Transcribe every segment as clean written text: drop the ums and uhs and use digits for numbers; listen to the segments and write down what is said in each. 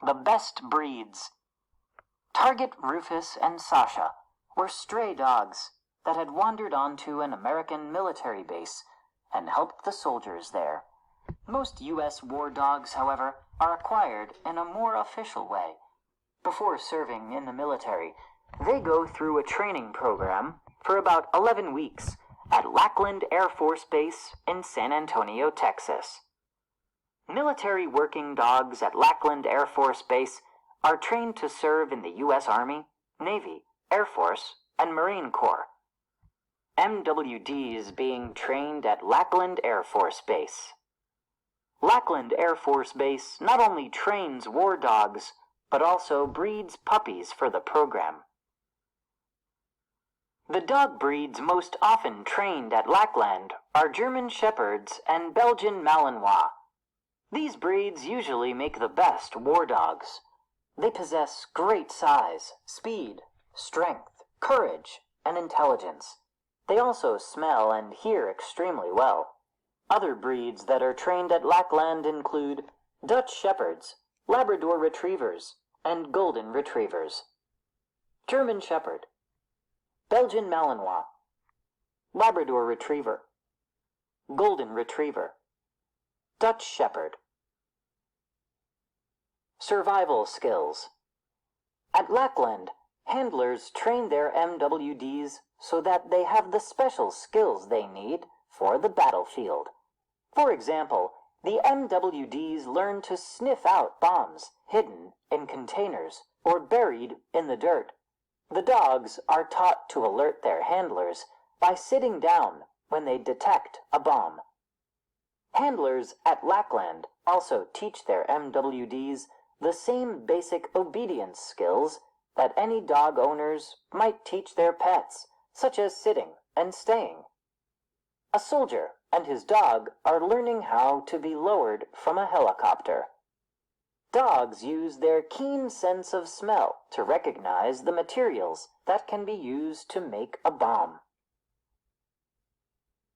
The best breeds. Target Rufus and Sasha were stray dogs that had wandered onto an American military base and helped the soldiers there. Most U.S. war dogs, however, are acquired in a more official way. Before serving in the military, they go through a training program for about 11 weeks at Lackland Air Force Base in San Antonio, Texas. Military working dogs at Lackland Air Force Base are trained to serve in the U.S. Army, Navy, Air Force, and Marine Corps. MWDs being trained at Lackland Air Force Base. Lackland Air Force Base not only trains war dogs, but also breeds puppies for the program. The dog breeds most often trained at Lackland are German Shepherds and Belgian Malinois. These breeds usually make the best war dogs. They possess great size, speed, strength, courage, and intelligence. They also smell and hear extremely well. Other breeds that are trained at Lackland include Dutch Shepherds, Labrador Retrievers, and Golden Retrievers. German Shepherd, Belgian Malinois, Labrador Retriever, Golden Retriever, Dutch Shepherd. Survival skills. At Lackland, handlers train their MWDs so that they have the special skills they need for the battlefield. For example, the MWDs learn to sniff out bombs hidden in containers or buried in the dirt. The dogs are taught to alert their handlers by sitting down when they detect a bomb. Handlers at Lackland also teach their MWDs the same basic obedience skills that any dog owners might teach their pets, such as sitting and staying. A soldier and his dog are learning how to be lowered from a helicopter. Dogs use their keen sense of smell to recognize the materials that can be used to make a bomb.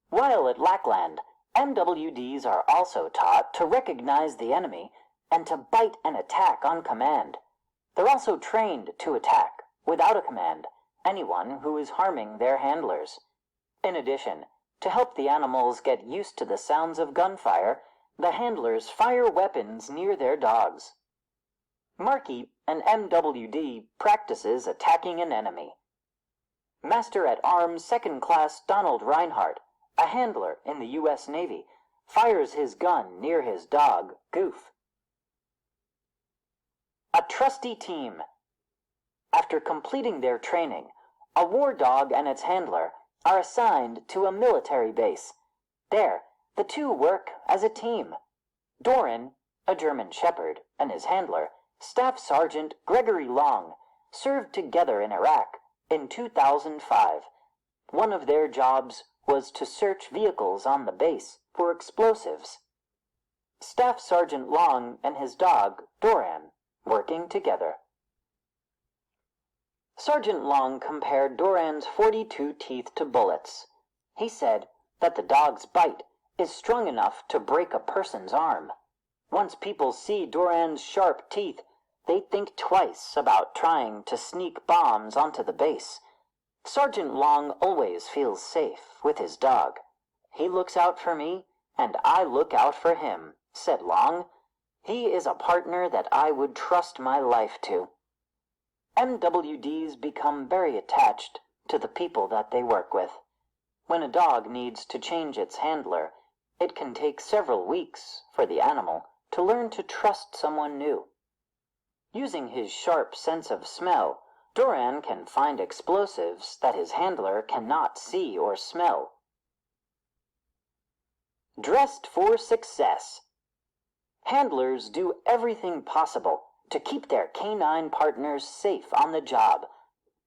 While at Lackland, MWDs are also taught to recognize the enemy and to bite and attack on command. They're also trained to attack, without a command, anyone who is harming their handlers. In addition, to help the animals get used to the sounds of gunfire, the handlers fire weapons near their dogs. Marky, an MWD, practices attacking an enemy. Master-at-Arms Second Class Donald Reinhardt, a handler in the U.S. Navy, fires his gun near his dog, Goof. A trusty team. After completing their training, a war dog and its handler are assigned to a military base. There, the two work as a team. Doran, a German Shepherd, and his handler, Staff Sergeant Gregory Long, served together in Iraq in 2005. One of their jobs was to search vehicles on the base for explosives. Staff Sergeant Long and his dog, Doran, working together. Sergeant Long compared Doran's 42 teeth to bullets. He said that the dog's bite is strong enough to break a person's arm. Once people see Doran's sharp teeth, they think twice about trying to sneak bombs onto the base. Sergeant Long always feels safe with his dog. He looks out for me, and I look out for him, said Long. He is a partner that I would trust my life to. MWDs become very attached to the people that they work with. When a dog needs to change its handler, it can take several weeks for the animal to learn to trust someone new. Using his sharp sense of smell, Doran can find explosives that his handler cannot see or smell. Dressed for success. Handlers do everything possible to keep their canine partners safe on the job.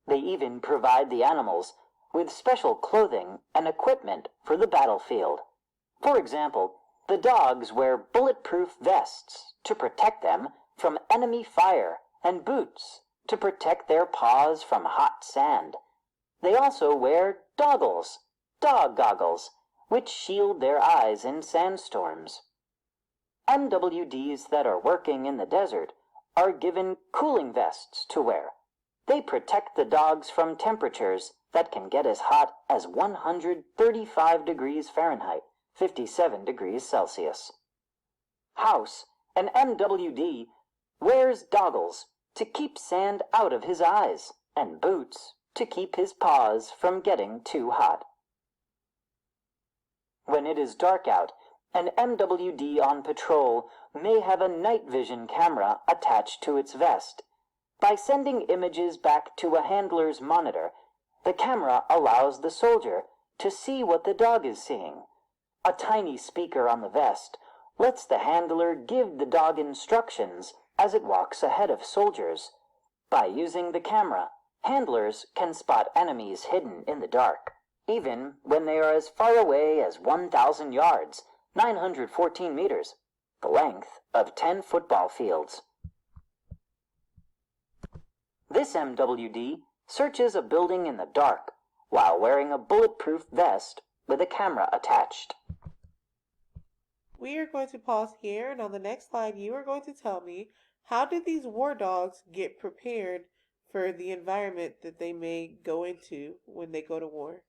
They even provide the animals with special clothing and equipment for the battlefield. For example, the dogs wear bulletproof vests to protect them from enemy fire and boots to protect their paws from hot sand. They also wear dog goggles, which shield their eyes in sandstorms. MWDs that are working in the desert are given cooling vests to wear. They protect the dogs from temperatures that can get as hot as 135 degrees Fahrenheit, 57 degrees Celsius. House, an MWD, wears goggles to keep sand out of his eyes and boots to keep his paws from getting too hot. When it is dark out, an MWD on patrol may have a night vision camera attached to its vest. By sending images back to a handler's monitor, the camera allows the soldier to see what the dog is seeing. A tiny speaker on the vest lets the handler give the dog instructions as it walks ahead of soldiers. By using the camera, handlers can spot enemies hidden in the dark, even when they are as far away as 1,000 yards, 914 meters, the length of 10 football fields. This MWD searches a building in the dark while wearing a bulletproof vest with a camera attached. We are going to pause here, and on the next slide, you are going to tell me, how did these war dogs get prepared for the environment that they may go into when they go to war?